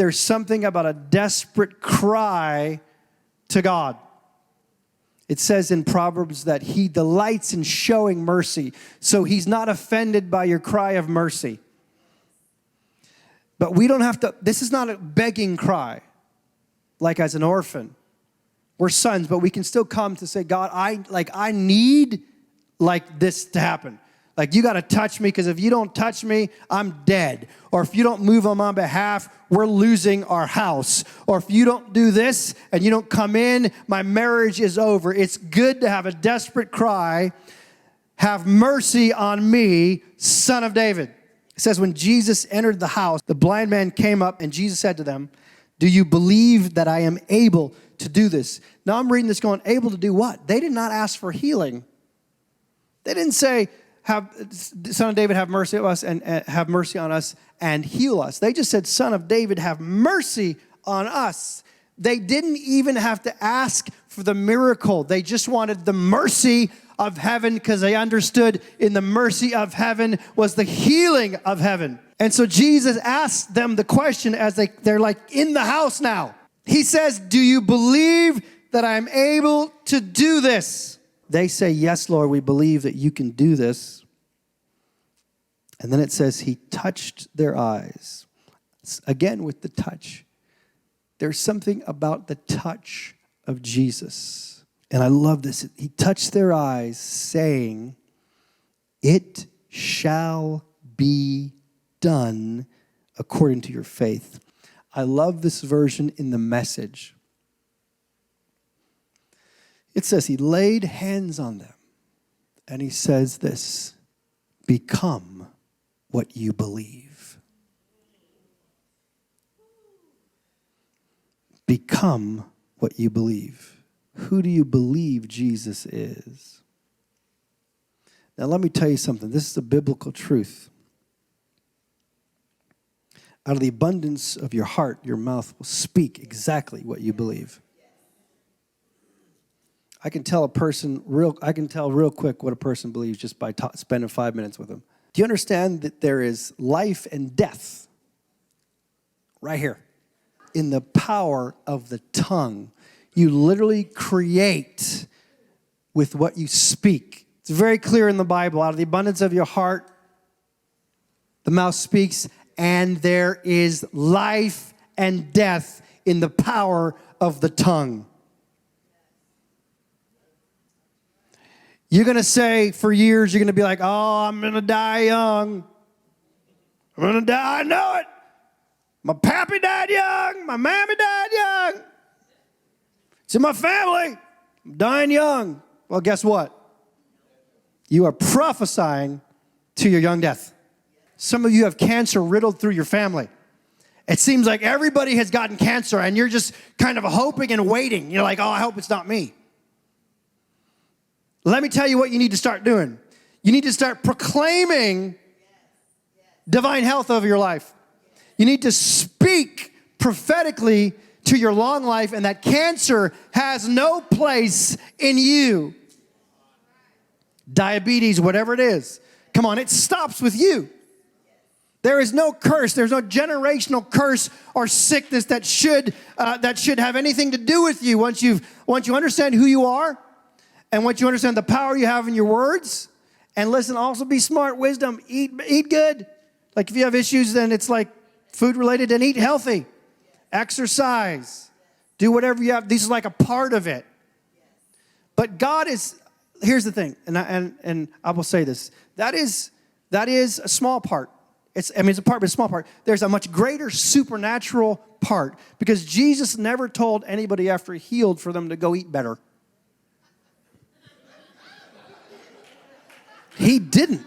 there's something about a desperate cry to God. It says in Proverbs that he delights in showing mercy. So he's not offended by your cry of mercy. But we don't have to, this is not a begging cry, like as an orphan. We're sons, but we can still come to say, God, I need like this to happen. Like, you got to touch me, because if you don't touch me, I'm dead. Or if you don't move on my behalf, we're losing our house. Or if you don't do this and you don't come in, my marriage is over. It's good to have a desperate cry. Have mercy on me, Son of David. It says when Jesus entered the house, the blind man came up and Jesus said to them, do you believe that I am able to do this? Now I'm reading this going, able to do what? They did not ask for healing. They didn't say, Son of David, have mercy on us and have mercy on us and heal us. They just said, Son of David, have mercy on us. They didn't even have to ask for the miracle. They just wanted the mercy of heaven, because they understood in the mercy of heaven was the healing of heaven. And so Jesus asked them the question as they're like in the house now. He says, do you believe that I'm able to do this? They say, yes, Lord, we believe that you can do this. And then it says he touched their eyes. Again, with the touch. There's something about the touch of Jesus. And I love this. He touched their eyes, saying, it shall be done according to your faith. I love this version in the Message. It says he laid hands on them, and he says this, become what you believe. Become what you believe. Who do you believe Jesus is? Now let me tell you something. This is a biblical truth. Out of the abundance of your heart, your mouth will speak exactly what you believe. I can tell real quick what a person believes just by spending 5 minutes with them. Do you understand that there is life and death right here in the power of the tongue? You literally create with what you speak. It's very clear in the Bible. Out of the abundance of your heart, the mouth speaks, and there is life and death in the power of the tongue. You're going to say for years, you're going to be like, oh, I'm going to die young. I'm going to die, I know it. My pappy died young. My mammy died young. It's in my family. I'm dying young. Well, guess what? You are prophesying to your young death. Some of you have cancer riddled through your family. It seems like everybody has gotten cancer, and you're just kind of hoping and waiting. You're like, oh, I hope it's not me. Let me tell you what you need to start doing. You need to start proclaiming divine health over your life. You need to speak prophetically to your long life, and that cancer has no place in you. Diabetes, whatever it is. Come on, it stops with you. There is no curse. There's no generational curse or sickness that should have anything to do with you. Once you understand who you are, and once you understand the power you have in your words, and listen, also be smart, wisdom, eat good. Like if you have issues, then it's like food related, and eat healthy. Exercise. Do whatever you have. This is like a part of it. But God is, here's the thing, and I will say this. That is a small part. It's a part, but a small part. There's a much greater supernatural part, because Jesus never told anybody after he healed for them to go eat better. He didn't.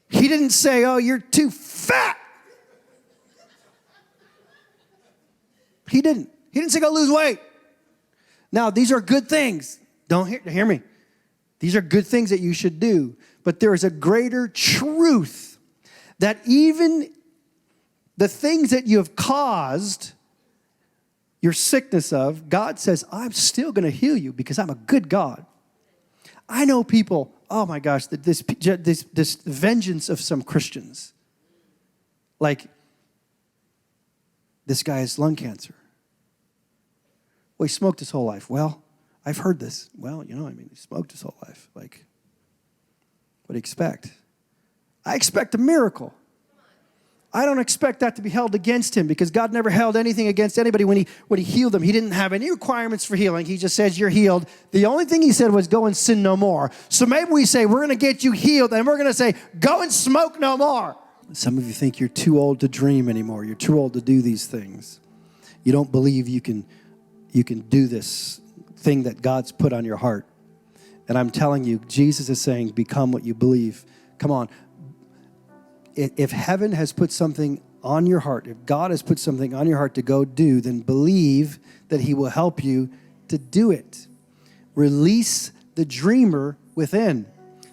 He didn't say, oh, you're too fat. He didn't. He didn't say go lose weight. Now, these are good things. Don't hear me. These are good things that you should do. But there is a greater truth that even the things that you have caused your sickness of, God says, I'm still going to heal you because I'm a good God. I know people, oh my gosh, this vengeance of some Christians. Like, this guy has lung cancer. Well, he smoked his whole life. Well, I've heard this. Well, he smoked his whole life. Like, what do you expect? I expect a miracle. I don't expect that to be held against him because God never held anything against anybody when he healed them. He didn't have any requirements for healing. He just says, you're healed. The only thing he said was go and sin no more. So maybe we say, we're going to get you healed, and we're going to say, go and smoke no more. Some of you think you're too old to dream anymore. You're too old to do these things. You don't believe you can do this thing that God's put on your heart. And I'm telling you, Jesus is saying, become what you believe. Come on. If heaven has put something on your heart, if God has put something on your heart to go do, then believe that he will help you to do it. Release the dreamer within.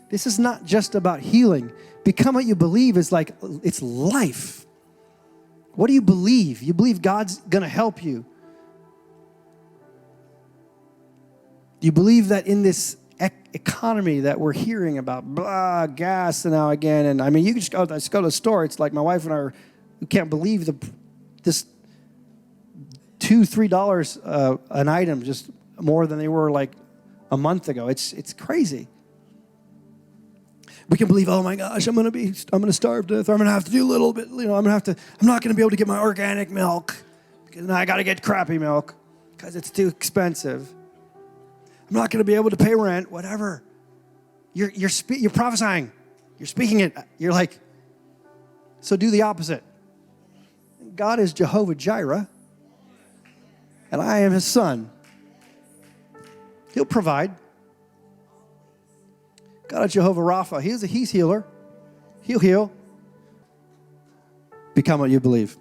This is not just about healing. Become what you believe is like, it's life. What do you believe? You believe God's going to help you. You believe that in this economy that we're hearing about, blah, gas now again, and I mean, you can just go to the store. It's like my wife and I we can't believe this $2-3 an item, just more than they were like a month ago. It's crazy. We can believe, oh my gosh, I'm gonna starve to death, or I'm gonna have to do a little bit, I'm not gonna be able to get my organic milk because now I gotta get crappy milk because it's too expensive. I'm not going to be able to pay rent, whatever. You're prophesying. You're speaking it. You're like, so do the opposite. God is Jehovah Jireh, and I am his son. He'll provide. God is Jehovah Rapha. He's healer. He'll heal. Become what you believe.